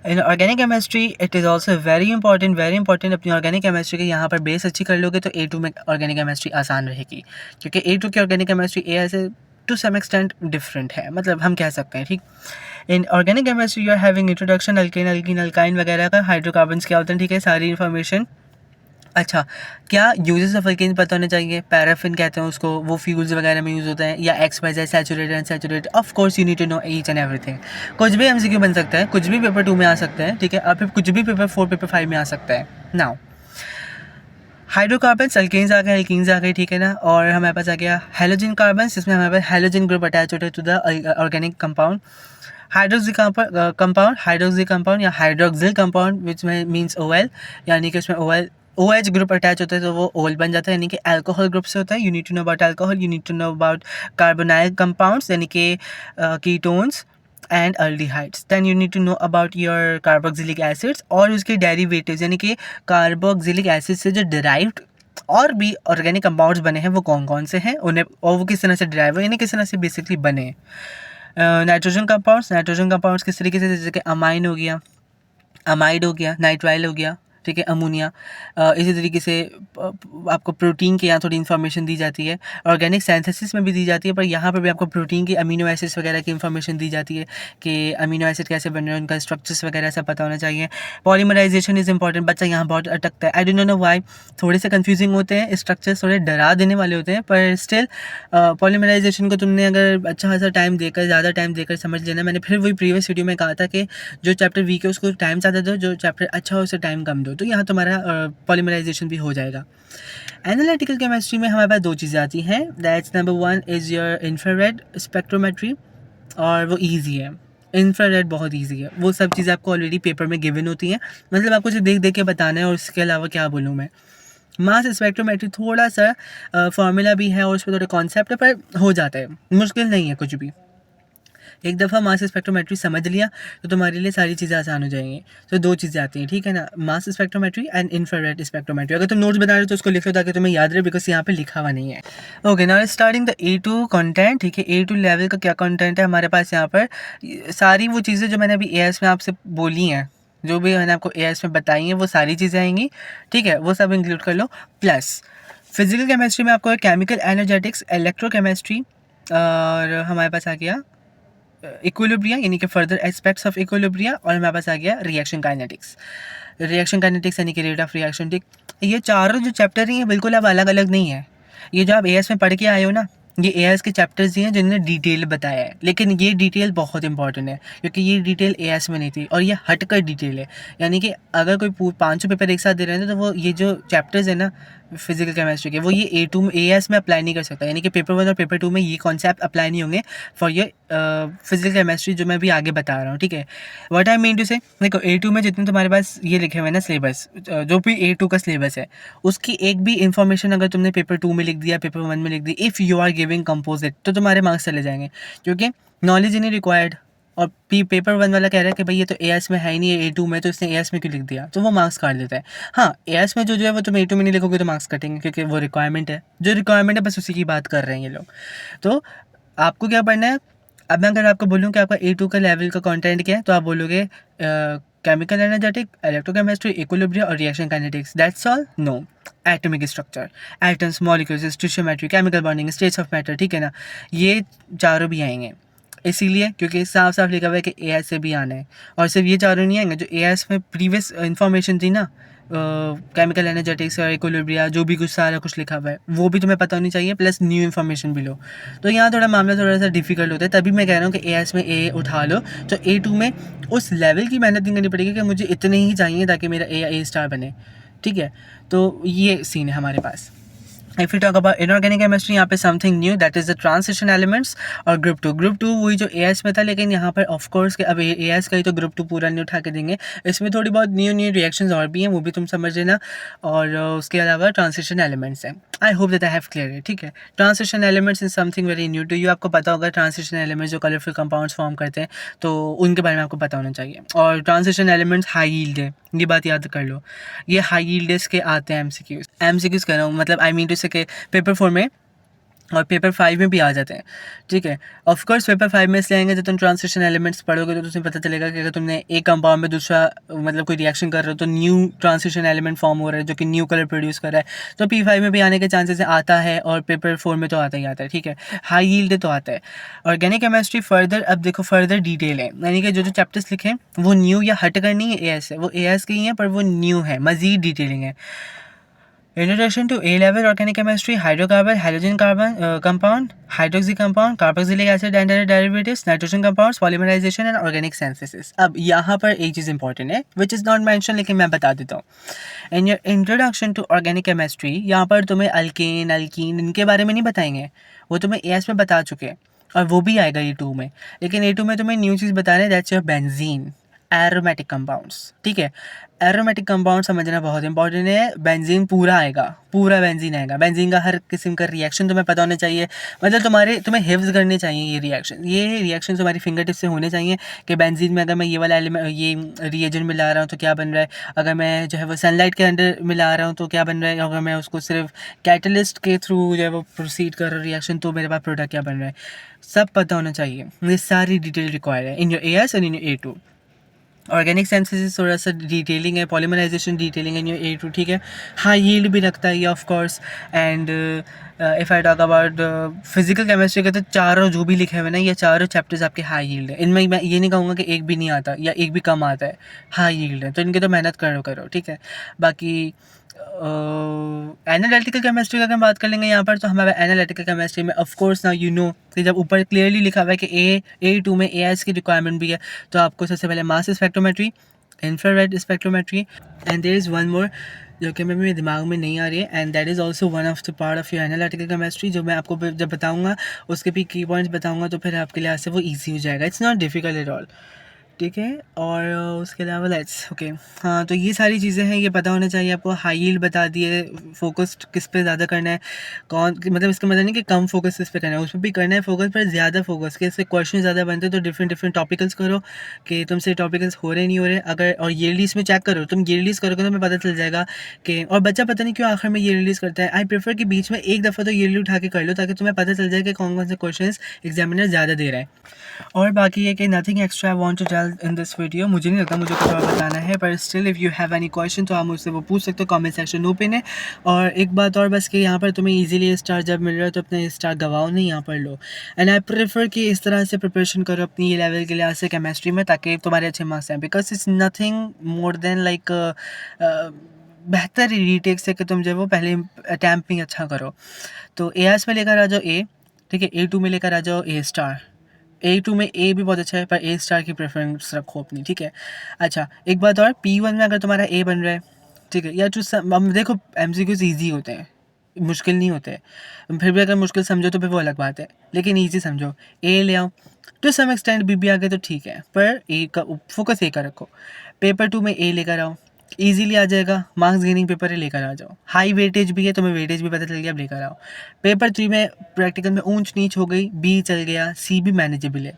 Speaker 1: In organic chemistry it is also very important. अपनी ऑर्गेनिक केमिस्ट्री के यहाँ पर बेस अच्छी कर लोगे तो A2 में ऑर्गेनिक केमिस्ट्री आसान रहेगी, क्योंकि A2 की ऑर्गेनिक केमिस्ट्री ए से टू सम एक्सटेंट डिफरेंट है, मतलब हम कह सकते हैं, ठीक। In organic chemistry you are having introduction alkane alkene alkyne वगैरह का, हाइड्रोकार्बन्स क्या होते हैं, ठीक है, सारी इन्फॉर्मेशन। अच्छा, क्या यूजेस ऑफ अल्केन पता होने चाहिए। पैराफिन कहते हैं उसको, वो फ्यूल्स वगैरह में यूज़ होता है, या XYZ saturated unsaturated, of course you need to know each and everything. कुछ भी MCQ बन सकता है, कुछ भी पेपर 2 में आ सकता है, ठीक है, और फिर कुछ भी पेपर 4 पेपर 5 में आ सकता है। नाउ हाइड्रोकार्बन्स, अल्केन्स आ गए, एल्कीन्स आ गए, ठीक है ना, और हमारे पास आ गया हेलोजन कार्बन्स, जिसमें हमारे पास हेलोजन ग्रुप अटैच होता है to the organic compound. Hydroxy compound या हाइड्रोक्सिल कंपाउंड विच में मीन्स OL, यानी कि उसमें OH ग्रुप अटैच होता है तो वो OL बन जाता है, यानी कि अल्कोहल ग्रुप से होता है। You need to know about alcohol, you need to know about carbonyl compounds यानी कि ketones and aldehydes. Then you need to know about your carboxylic acids और उसके डेरिवेटिव्स, यानी कि कार्बोक्सिलिक एसिड से जो डिराइव्ड और भी ऑर्गेनिक कंपाउंड्स बने हैं वो कौन कौन से हैं, उन्हें और वो किस तरह से डिराइव यानी किस तरह से बेसिकली बने। नाइट्रोजन कंपाउंड्स किस तरीके से, जैसे कि अमाइन हो गया, अमाइड हो गया, नाइट्राइल हो गया, ठीक है, अमोनिया। इसी तरीके से आपको प्रोटीन के यहाँ थोड़ी इन्फॉर्मेशन दी जाती है, ऑर्गेनिक सिंथेसिस में भी दी जाती है, पर यहाँ पर भी आपको प्रोटीन के अमीनो एसिड्स वगैरह की इन्फॉर्मेशन दी जाती है कि अमीनो एसिड कैसे बन रहे हैं, उनका स्ट्रक्चर्स वगैरह सब पता होना चाहिए। पॉलीमराइजेशन इज़ इंपॉर्टेंट, बच्चा यहाँ बहुत अटकता है, आई डोंट नो व्हाई, थोड़े से कन्फ्यूजिंग होते हैं स्ट्रक्चर्स, थोड़े डरा देने वाले होते हैं, पर स्टिल पॉलीमराइजेशन को तुमने अगर अच्छा खासा टाइम देकर, ज़्यादा टाइम देकर समझ लेना। मैंने फिर वही प्रीवियस वीडियो में कहा था कि जो चैप्टर वीक है उसको टाइम ज़्यादा दो, जो चैप्टर अच्छा हो उसे टाइम कम दो, तो यहाँ तुम्हारा पॉलीमराइजेशन भी हो जाएगा। एनालिटिकल केमिस्ट्री में हमारे पास 2 चीज़ें आती हैं, that's number 1 is your infrared spectrometry, और वो ईजी है, इंफ्रारेड बहुत ईजी है, वो सब चीज़ें आपको ऑलरेडी पेपर में गिवन होती हैं, मतलब आपको सिर्फ देख देख के बताना है, और उसके अलावा क्या बोलूँ मैं। मास स्पेक्ट्रोमेट्री थोड़ा सा फार्मूला भी है और उस पर थोड़े कॉन्सेप्ट है, पर हो जाता है, मुश्किल नहीं है कुछ भी। एक दफ़ा मास स्पेक्ट्रोमेट्री समझ लिया तो तुम्हारे लिए सारी चीज़ें आसान हो जाएंगी। तो 2 चीज़ें आती हैं, ठीक है ना, mass spectrometry and infrared spectrometry. अगर तुम नोट्स बना रहे हो तो उसको लिख लो ताकि तुम्हें याद रहे, बिकॉज यहाँ पे लिखा हुआ नहीं है। Okay, now starting the A2 content, ठीक है, A2 लेवल का क्या कंटेंट है हमारे पास यहाँ पर, सारी वो चीज़ें जो मैंने अभी AS में आपसे बोली हैं, जो भी मैंने आपको AS में बताई हैं, वो सारी चीज़ें आएंगी, ठीक है, वो सब इंक्लूड कर लो। प्लस फिजिकल केमिस्ट्री में आपको केमिकल एनर्जेटिक्स, इलेक्ट्रोकेमिस्ट्री, और हमारे पास आ गया इक्विलिब्रिया यानी कि फर्दर एस्पेक्ट्स ऑफ इक्विलिब्रिया, और हमारे पास आ गया रिएक्शन काइनेटिक्स। रिएक्शन काइनेटिक्स यानी कि रेट ऑफ रिएक्शन, ठीक। ये चारों जो चैप्टर हैं ये बिल्कुल अब अलग अलग नहीं है, ये जो आप AS में पढ़ के आए हो ना, ये AS के चैप्टर्स ही हैं जिन्होंने डिटेल बताया है, लेकिन ये डिटेल बहुत इंपॉर्टेंट है क्योंकि ये डिटेल AS में नहीं थी और ये हट कर डिटेल है। यानी कि अगर कोई 500 पेपर एक साथ दे रहे हैं तो वो ये जो चैप्टर्स है ना फिजिकल केमिस्ट्री के, वो ये A2 में AS में अप्लाई नहीं कर सकता, यानी कि पेपर 1 और पेपर 2 में ये कॉन्सेप्ट अप्लाई नहीं होंगे फॉर ये फिजिकल केमिस्ट्री जो मैं भी आगे बता रहा हूँ, ठीक है। व्हाट आई मीन टू से, देखो A2 में जितने तुम्हारे पास ये लिखे हुए हैं ना सिलेबस, जो भी A2 का सिलेबस है, उसकी एक भी इन्फॉर्मेशन अगर तुमने पेपर 2 में लिख दिया, पेपर 1 में लिख दी, if you are giving composite, तो तुम्हारे मार्क्स चले जाएंगे, क्योंकि नॉलेज ही नहीं रिक्वायर्ड। और पेपर 1 वाला कह रहा है कि भाई ये तो AS में है ही नहीं, A2 में, तो इसने AS में क्यों लिख दिया, तो वो मार्क्स काट देता है। हाँ, AS में जो है वो तुम A2 में नहीं लिखोगे तो मार्क्स कटेंगे, क्योंकि वो रिक्वायरमेंट है, जो रिक्वायरमेंट है बस उसी की बात कर रहे हैं ये लोग। तो आपको क्या पढ़ना है, अब मैं अगर आपको बोलूँ कि आपका A2 का लेवल का कंटेंट क्या है, तो आप बोलोगे केमिकल एनर्जेटिक, इलेक्ट्रोकेमिस्ट्री, इक्विलिब्रियम और reaction kinetics, that's all? No. Atomic structure, atoms, molecules, stoichiometry, chemical bonding, states of matter, ठीक है ना, ये चारों भी आएंगे। इसीलिए क्योंकि साफ साफ लिखा हुआ है कि ए एस से भी आना है, और सिर्फ ये चारों नहीं आएंगे, जो ए एस में प्रीवियस इंफॉर्मेशन थी ना, केमिकल एनर्जेटिक्स और इक्विलिब्रिया, जो भी कुछ सारा कुछ लिखा हुआ है वो भी तुम्हें पता होनी चाहिए, प्लस न्यू इन्फॉर्मेशन भी लो। तो यहाँ थोड़ा मामला थोड़ा सा डिफिकल्ट होता है, तभी मैं कह रहा हूँ कि ए एस में ए उठा लो, तो ए टू में उस लेवल की मेहनत नहीं करनी पड़ेगी कि मुझे इतने ही चाहिए ताकि मेरा ए स्टार बने, ठीक है। तो ये सीन है हमारे पास। If you talk about inorganic chemistry, यहाँ पे something new, that is the transition elements और ग्रुप टू वही जो ए एस में था, लेकिन यहाँ पर ऑफ कोर्स अब ए एस का ही तो ग्रुप 2 पूरा नहीं उठा के देंगे, इसमें थोड़ी बहुत न्यू रिएक्शंस और भी हैं, वो भी तुम समझ लेना। और उसके अलावा ट्रांजिशन एलिमेंट्स हैं। I hope that I have clear है, ठीक है। Transition elements is something very new to you. आपको पता होगा ट्रांजिशन एलिमेंट्स जो कलरफुल कंपाउंड्स फॉर्म करते हैं, तो उनके बारे में आपको पता होना चाहिए। और ट्रांजिशन एलिमेंट्स हाई यील्ड है, ये बात याद कर लो। ये हाई यील्ड के आते हैं एमसीक्यूज कर रहा हूँ, मतलब आई मीन टू से के पेपर 4 में और पेपर 5 में भी आ जाते हैं, ठीक है। ऑफ कोर्स पेपर 5 में इसलिए आएंगे जब तुम ट्रांजिशन एलिमेंट्स पढ़ोगे तो तुम्हें पता चलेगा कि अगर तुमने एक कंपाउंड में दूसरा मतलब कोई रिएक्शन कर रहे हो तो न्यू ट्रांजिशन एलिमेंट फॉर्म हो रहा है जो कि न्यू कलर प्रोड्यूस कर रहा है, तो P5 में भी आने के चांसेस आता है, और पेपर 4 में तो आता ही आता है, ठीक है। हाई यील्ड तो आता है। ऑर्गेनिक केमिस्ट्री फर्दर, अब देखो फर्दर डिटेल है, यानी कि जो चैप्टर्स लिखे हैं वो न्यू या हट कर नहीं है ए एस है, वो ए एस के ही हैं पर वो न्यू है, मजीद डिटेलिंग है। Introduction to A-level organic chemistry, hydrocarbon, halogen carbon compound, hydroxy compound, carboxylic acid and their derivatives, nitrogen compounds, polymerization and organic synthesis. अब यहाँ पर एक चीज़ इंपॉर्टेंट है which is not mentioned, लेकिन मैं बता देता हूँ। In your introduction to organic chemistry, यहाँ पर तुम्हें अल्केन, अल्कीन इनके बारे में नहीं बताएंगे, वो तुम्हें AS में बता चुके हैं, और वो भी आएगा A2 में। लेकिन A2 में तुम्हें न्यू चीज़ बता रहे हैं, that's your benzene, aromatic compounds, ठीक है। एरोमेटिक कंपाउंड समझना बहुत इंपॉर्टेंट है। बेंजीन पूरा आएगा, पूरा बेंजीन आएगा, बेंजीन का हर किस्म का रिएक्शन तुम्हें पता होना चाहिए, मतलब तुम्हें हिफ्ज करने चाहिए ये रिएक्शन तुम्हारी फिंगर टिप से होने चाहिए कि बेंजीन में अगर मैं ये वाला एलिमेंट ये रिएजेंट मिला रहा हूँ तो क्या बन रहा है, अगर मैं जो है वो सनलाइट के अंदर मिला रहा हूँ तो क्या बन रहा है, अगर मैं उसको सिर्फ कैटलिस्ट के थ्रू जो है वो प्रोसीड कर रहा हूँ रिएक्शन तो मेरे पास प्रोडक्ट क्या बन रहा है, सब पता होना चाहिए। ये सारी डिटेल रिक्वायर्ड है in your AS and in your A2। Organic synthesis थोड़ा सा डिटेलिंग है, पॉलीमराइजेशन डिटेलिंग है इन योर A2, ठीक है। हाई यील्ड भी रखता है ये of course. And if I talk about physical chemistry के तो चारों जो भी लिखे हुए ना, ये चारों चैप्टर्स आपके हाई यील्ड है। इनमें मैं ये नहीं कहूँगा कि एक भी नहीं आता या एक भी कम आता है, हाई यील्ड है, तो इनके तो मेहनत करो, ठीक है। बाकी एनालिटिकल केमिस्ट्री का अगर बात कर लेंगे यहाँ पर, तो हमारा एनालिटिकल केमिस्ट्री में ऑफ कोर्स ना यू नो कि जब ऊपर क्लियरली लिखा हुआ है कि A2 में AS की रिक्वायरमेंट भी है, तो आपको सबसे पहले mass spectrometry, infrared spectrometry, and there is one more जो कि मेरे दिमाग में नहीं आ रही है, and that is also one of the part of your analytical chemistry, जो मैं आपको जब बताऊँगा उसके भी की पॉइंट्स बताऊँगा तो फिर आपके लिहाज से वो ईजी हो जाएगा। It's not difficult at all, ठीक है। और उसके अलावा लेट्स ओके, हाँ तो ये सारी चीज़ें हैं, ये पता होना चाहिए आपको। हाई यील्ड बता दिए, फोकस्ड किस पे ज़्यादा करना है, कौन मतलब इसका मतलब नहीं कि कम फोकस किस पे करना है, उसमें भी करना है फोकस, पर ज़्यादा फोकस के इससे क्वेश्चन ज़्यादा बनते हैं, तो डिफरेंट टॉपिकल्स करो कि तुमसे टॉपिकल्स हो रहे नहीं हो रहे। अगर और ये रिलीज़ में चेक करो, तुम ये रिलीज़ करोगे तो तुम्हें पता चल जाएगा कि, और बच्चा पता नहीं क्यों आखिर में ये रिलीज़ करता है, आई प्रेफर कि बीच में एक दफ़ा तो ये रिलीज उठा के कर लो ताकि तुम्हें पता चल जाए कि कौन कौन से क्वेश्चन एग्जामिनर ज़्यादा दे रहा है। और बाकी ये कि nothing extra I want to tell in this video, मुझे नहीं लगता मुझे कुछ और बताना है, पर still if you have any question तो आप मुझसे वो पूछ सकते हो, कमेंट सेक्शन ओपन है। और एक बात और बस कि यहाँ पर तुम्हें इजीली स्टार जब मिल रहा है तो अपने स्टार गवाओ नहीं, यहाँ पर लो। एंड आई प्रेफर कि इस तरह से प्रिपरेशन करो अपनी ये लेवल के लिहाज से केमिस्ट्री में, ताकि तुम्हारे अच्छे मार्क्स आएँ, because it's nothing more than like बेहतर रीटेक से कि तुम जो वो पहले अटैम्प्ट में अच्छा करो। तो AS में लेकर आ जाओ A, ठीक है। A2 में लेकर आ जाओ A स्टार। A2 में A भी बहुत अच्छा है, पर A स्टार की प्रेफरेंस रखो अपनी, ठीक है। अच्छा एक बात और, P1 में अगर तुम्हारा A बन रहा है, ठीक है, या देखो MCQs ईजी होते हैं, मुश्किल नहीं होते, फिर भी अगर मुश्किल समझो तो फिर वो अलग बात है, लेकिन ईजी समझो। A ले आओ, टू सम एक्सटेंट B भी आ गए तो ठीक है, पर A का फोकस A का रखो। पेपर 2 में A लेकर आओ, ईजीली आ जाएगा, मार्क्स गेनिंग पेपर है, लेकर आ जाओ। हाई वेटेज भी है, तुम्हें वेटेज भी पता चल गया, अब लेकर आओ। पेपर 3 में प्रैक्टिकल में ऊंच नीच हो गई, B चल गया, C भी मैनेजेबल है,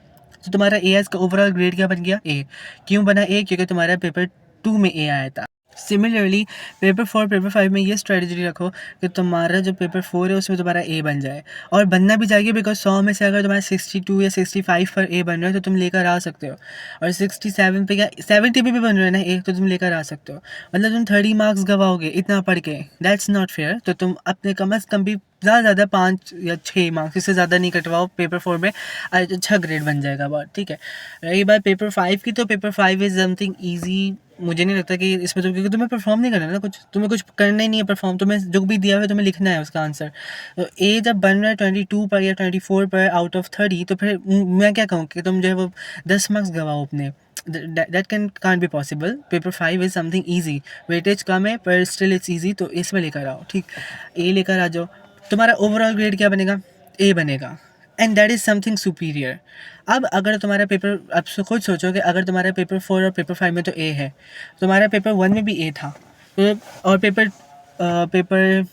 Speaker 1: तो तुम्हारा AS का ओवरऑल ग्रेड क्या बन गया, A। क्यों बना A? क्योंकि तुम्हारा पेपर 2 में A आया था। सिमिलरली पेपर 4 पेपर 5 में ये स्ट्रेटजी रखो कि तुम्हारा जो पेपर 4 है उसमें तुम्हारा ए बन जाए, और बनना भी चाहिए, बिकॉज 100 में से अगर तुम्हारा 62 या 65 पर ए बन रहा है तो तुम लेकर आ सकते हो, और 67 पे या 70 पे भी बन रहा है ना ए, तो तुम लेकर आ सकते हो। मतलब तुम 30 मार्क्स गवाओगे इतना पढ़ के, दैट्स नॉट फेयर। तो तुम अपने कम अज़ कम भी ज़्यादा ज़्यादा 5 या 6 मार्क्स, इससे ज़्यादा नहीं कटवाओ पेपर 4 में, अच्छा ग्रेड बन जाएगा बहुत, ठीक है। रही बात पेपर 5 की, तो पेपर 5 इज़ समथिंग ईजी। मुझे नहीं लगता कि इसमें तुम, क्योंकि तुम्हें परफॉर्म नहीं करना ना, कुछ तुम्हें कुछ करना ही नहीं है परफॉर्म, तुम्हें जो भी दिया हुआ है तुम्हें लिखना है उसका आंसर। तो ए जब बन रहा है 22 पर या 24 पर आउट ऑफ 30, तो फिर मैं क्या कहूँ कि तुम जो है वो 10 मार्क्स गवाओ अपने। That can't be possible. Paper 5 is something easy, weightage कम है पर स्टिल इट्स ईजी, तो इसमें लेकर आओ, ठीक। ए लेकर आ जाओ, तुम्हारा ओवरऑल ग्रेड क्या बनेगा, ए बनेगा, and that is something superior. अब अगर तुम्हारा पेपर, अब खुद सोचो कि अगर तुम्हारा पेपर 4 और पेपर 5 में तो ए है, तुम्हारा पेपर 1 में भी ए था, तो और पेपर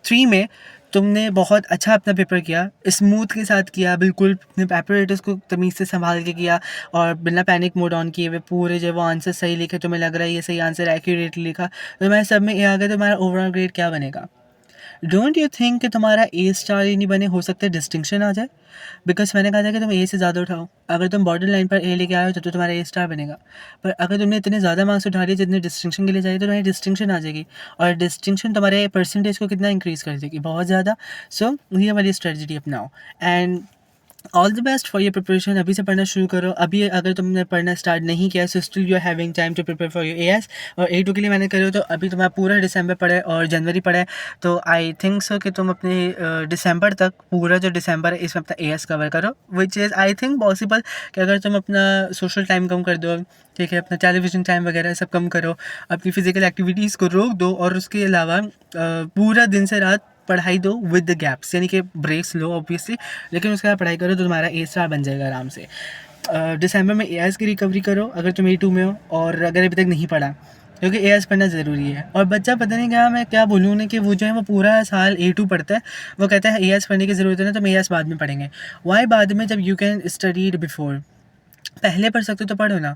Speaker 1: 3 में तुमने बहुत अच्छा अपना पेपर किया, स्मूथ के साथ किया, बिल्कुल अपने एपरेटस को तमीज़ से संभाल के किया, और बिना पैनिक मोड ऑन किए हुए पूरे जो वो आंसर सही लिखे, तुम्हें लग रहा है ये सही आंसर एक्यूरेटली लिखा, तो तुम्हारे सब में ए आ गया, तो तुम्हारा ओवरऑल ग्रेड क्या बनेगा। डोंट यू थिंक कि तुम्हारा ए स्टार ही नहीं बने, हो सकता है डिस्टिंक्शन आ जाए, बिकॉज मैंने कहा था कि तुम ए से ज़्यादा उठाओ। अगर तुम बॉर्डर लाइन पर ए लेके आए हो तो तुम्हारा ए स्टार बनेगा, पर अगर तुमने इतने ज़्यादा मार्क्स उठा लिए जितने डिस्टिंक्शन के लिए चाहिए, तो तुम्हारी डिस्टिंक्शन आ जाएगी, और डिस्टिंक्शन तुम्हारे परसेंटेज को कितना इंक्रीज़ कर देगी, बहुत ज़्यादा। सो ये वाली स्ट्रेटजी अपनाओ, and all the best for your preparation. अभी से पढ़ना शुरू करो। अभी अगर तुमने पढ़ना स्टार्ट नहीं किया, so still you are having time to prepare for your AS, और A2 के लिए मैंने करो तो अभी तुम्हारा पूरा दिसंबर पढ़े और जनवरी पढ़े, तो आई थिंक सो कि तुम अपने दिसंबर तक, पूरा जो दिसंबर है इसमें अपना एएस कवर करो, which is I think possible. कि अगर तुम अपना सोशल टाइम कम कर दो, ठीक है, अपना टेलीविज़न टाइम वगैरह सब कम करो, अपनी फ़िज़िकल एक्टिविटीज़ को रोक दो, और उसके अलावा पूरा दिन से रात पढ़ाई दो विद द गैप्स, यानी कि ब्रेक्स लो ऑब्वियसली, लेकिन उसके बाद पढ़ाई करो, तो तुम्हारा ए स्टार बन जाएगा आराम से। दिसंबर में एआईएस की रिकवरी करो अगर तुम A2 में हो, और अगर अभी तक नहीं पढ़ा, क्योंकि एआईएस पढ़ना ज़रूरी है। और बच्चा पता नहीं क्या, मैं क्या बोलूँ उन्हें, कि वो जो है वो पूरा साल A2 पढ़ता है, वो कहता है एआईएस पढ़ने की ज़रूरत है ना, तो हम एआईएस बाद में पढ़ेंगे। वाई बाद में, जब यू कैन स्टडी बिफोर, पहले पढ़ सकते हो तो पढ़ो ना।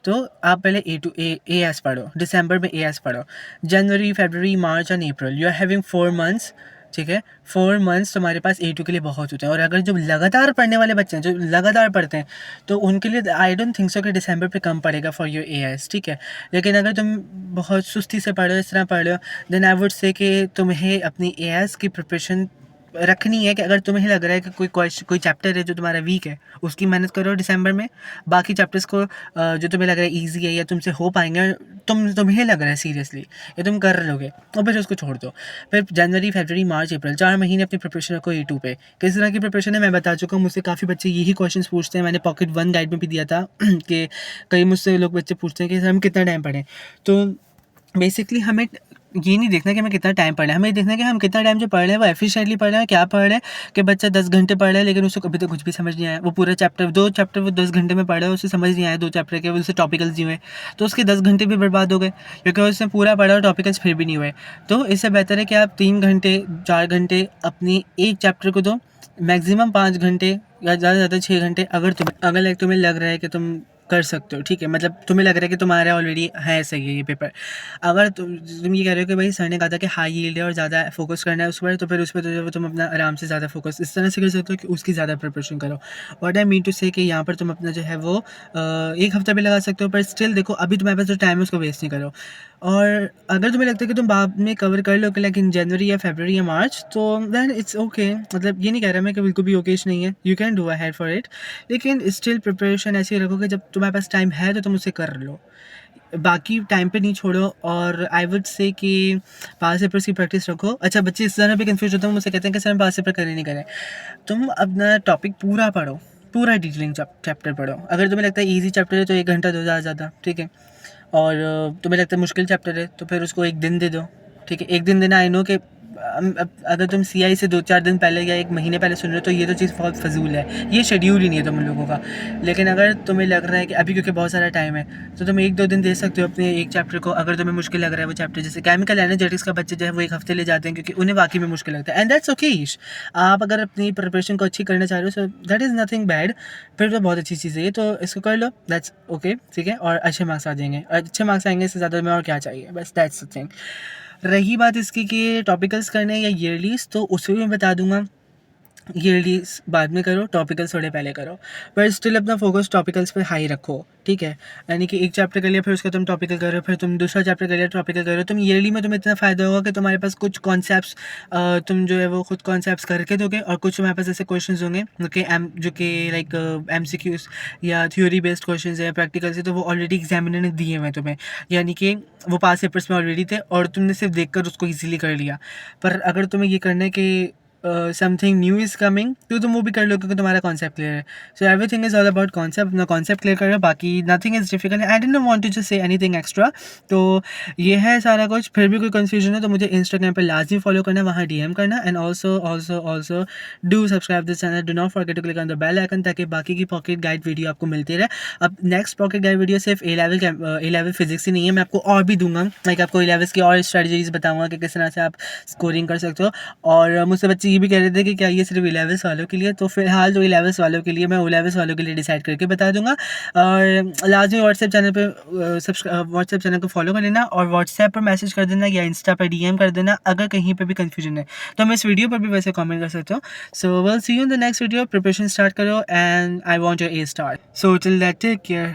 Speaker 1: तो आप पहले A2 एएस पढ़ो, दिसंबर में एएस पढ़ो, जनवरी फरवरी March and April, you are having 4 months, ठीक है। 4 मंथ्स तुम्हारे पास A2 के लिए बहुत होते हैं, और अगर जो लगातार पढ़ने वाले बच्चे हैं, जो लगातार पढ़ते हैं, तो उनके लिए आई डोंट थिंक सो कि दिसंबर पे कम पड़ेगा फॉर योर एएस, ठीक है। लेकिन अगर तुम बहुत सुस्ती से पढ़ रहे हो, इस तरह पढ़ रहे हो, देन आई वुड से कि तुम्हें अपनी एएस की प्रिपरेशन रखनी है, कि अगर तुम्हें लग रहा है कि कोई चैप्टर है जो तुम्हारा वीक है, उसकी मेहनत करो दिसंबर में। बाकी चैप्टर्स को जो तुम्हें लग रहा है इजी है या तुमसे हो पाएंगे, तुम्हें लग रहा है सीरियसली या तुम कर लोगे, और फिर उसको छोड़ दो। फिर जनवरी फरवरी मार्च अप्रैल 4 महीने अपनी प्रिपरेशन रखो A2 पे। किस तरह की प्रिपरेशन है मैं बता चुका हूँ, मुझसे काफ़ी बच्चे यही क्वेश्चन पूछते हैं, मैंने पॉकेट 1 गाइड में भी दिया था कि कई मुझसे लोग बच्चे पूछते हैं कि सर हम कितना टाइम पढ़ें। तो बेसिकली हमें ये नहीं देखना कि हमें कितना टाइम पढ़ना है, हमें देखना है कि हम कितना टाइम जो पढ़ रहे हैं वो एफिशिएंटली पढ़ रहे हैं, क्या पढ़ रहे हैं। कि बच्चा 10 घंटे पढ़ रहा है लेकिन उसको अभी तक कुछ भी समझ नहीं आया, वो पूरा चैप्टर 2 चैप्टर वो 10 घंटे में पढ़ रहा है, उसे समझ नहीं आया 2 चैप्टर के, उसे टॉपिकल्स नहीं हुए, तो उसके 10 घंटे भी बर्बाद हो गए, क्योंकि उसने पूरा पढ़ा और टॉपिकल्स फिर भी नहीं हुए। तो इससे बेहतर है कि आप 3 घंटे 4 घंटे अपनी एक चैप्टर को दो, मैक्सिमम 5 घंटे या ज़्यादा से ज़्यादा 6 घंटे, अगर तुम्हें लग रहा है कि तुम कर सकते हो, ठीक है, मतलब तुम्हें लग रहा है कि तुम्हारा ऑलरेडी है सही है ये पेपर। अगर तुम ये कह रहे हो कि भाई सर ने कहा था कि हाई यील्ड है और ज़्यादा फोकस करना है उस पर, तो फिर उस पर तो तुम अपना आराम से ज़्यादा फोकस इस तरह से कर सकते हो कि उसकी ज़्यादा प्रिपरेशन करो। व्हाट आई मीन टू से कि यहाँ पर तुम अपना जो है वो 1 हफ्ता भी लगा सकते हो, पर स्टिल देखो अभी तुम्हारे पास जो टाइम है उसको वेस्ट नहीं करो। और अगर तुम्हें लगता है कि तुम बाद में कवर कर लो, लेकिन जनवरी या फरवरी या मार्च, तो दैन इट्स ओके। मतलब ये नहीं कह रहा मैं कि बिल्कुल भी ओकेश नहीं है, you can do ahead for it, लेकिन स्टिल प्रिपरेशन ऐसी रखो कि जब तुम्हारे पास टाइम है तो तुम उसे कर लो, बाकी टाइम पे नहीं छोड़ो। और आई वुड से कि पास पेपर्स की प्रैक्टिस रखो। अच्छा, बच्चे इस तरह भी कंफ्यूज होते हैं, मुझसे कहते हैं कि सर हम पास पेपर करें नहीं करें। तुम अपना टॉपिक पूरा पढ़ो, पूरा डिटेलिंग चैप्टर पढ़ो। अगर तुम्हें लगता है ईजी चैप्टर है तो 1 घंटा दो ज़्यादा, ठीक है। और तुम्हें लगता है मुश्किल चैप्टर है तो फिर उसको 1 दिन दे दो, ठीक है। 1 दिन देना आई नो कि अगर तुम CI से 2-4 दिन पहले या 1 महीने पहले सुन रहे हो तो ये तो चीज़ बहुत फ़ज़ूल है, ये शेड्यूल ही नहीं है तुम लोगों का। लेकिन अगर तुम्हें लग रहा है कि अभी क्योंकि बहुत सारा टाइम है, तो तुम 1-2 दिन दे सकते हो अपने एक चैप्टर को। अगर तुम्हें मुश्किल लग रहा है वो चैप्टर, जैसे केमिकल एनर्जेटिक्स का बच्चे जो है वो 1 हफ्ते ले जाते हैं क्योंकि उन्हें वाक़ई में मुश्किल लगता है, एंड दैट्स ओके। आप अगर अपनी प्रिपरेशन को अच्छी करना चाह रहे हो, so that is nothing bad, फिर तो बहुत अच्छी चीज़ है ये, तो इसको कर लो, दैट्स ओके, ठीक है। और अच्छे मार्क्स आ जाएंगे, अच्छे मार्क्स आएंगे, इससे ज़्यादा में और क्या चाहिए, बस दैट्स द थिंग। रही बात इसकी कि टॉपिकल्स करने हैं या ईयरलीज, तो उसमें भी मैं बता दूंगा, ईयरलीज बाद में करो, टॉपिकल्स थोड़े पहले करो, पर स्टिल अपना फोकस टॉपिकल्स पे हाई रखो, ठीक है। यानी कि एक चैप्टर कर लिया, फिर उसका तुम टॉपिकल करो, फिर तुम दूसरा चैप्टर कर लिया, टॉपिकल करो। तुम ईयरली में तुम्हें इतना फ़ायदा होगा कि तुम्हारे पास कुछ कॉन्सेप्ट्स तुम जो है वो खुद कॉन्सेप्ट्स करके दोगे, और कुछ तुम्हारे पास ऐसे क्वेश्चन होंगे जो कि लाइक MCQs या थ्योरी बेस्ड क्वेश्चन है, प्रैक्टिकल से, तो वो ऑलरेडी एग्जामिनर ने दिए हुए तुम्हें, यानी कि वो पास पेपर्स में ऑलरेडी थे और तुमने सिर्फ देखकर उसको ईजिली कर लिया। पर अगर तुम्हें ये करना है कि समथिंग न्यू इज़ कमिंग, तो तुम वो भी कर लो क्योंकि तुम्हारा कॉन्सेप्ट क्लियर है। So everything is all about concept, अपना कॉन्सेप्ट क्लियर करो, बाकी nothing is difficult. I don't want to just say anything extra. तो ये है सारा कुछ। फिर भी कोई कंफ्यूजन है तो मुझे इंस्टाग्राम पे लाजमी फॉलो करना, वहाँ DM करना, and also do subscribe this channel, do not forget to click on the bell icon, ताकि बाकी की पॉकेट गाइड वीडियो आपको मिलती रहे। अब नेक्स्ट पॉकेट गाइड वीडियो सिर्फ A लेवल फिजिक्स ही नहीं है, मैं आपको और भी दूंगा, लाइक आपको A-levels की और स्ट्रेटजीज बताऊंगा कि किस तरह से आप स्कोरिंग कर सकते हो। और मुझसे बच्चे ये भी कह रहे थे कि क्या ये सिर्फ A-levels वालों के लिए, तो फिलहाल तो A-levels वालों के लिए, मैं O-levels वालों के लिए डिसाइड करके बता दूंगा। और लाजमी व्हाट्सएप चैनल पे व्हाट्सएप चैनल को फॉलो कर लेना, और व्हाट्सएप पर मैसेज कर देना या इंस्टा पर DM कर देना अगर कहीं पर भी कन्फ्यूजन है। तो हम इस वीडियो पर भी वैसे कमेंट कर सकते हो। So will see you in the next video. Preparation start करो, and I want your A star. So till that, take care.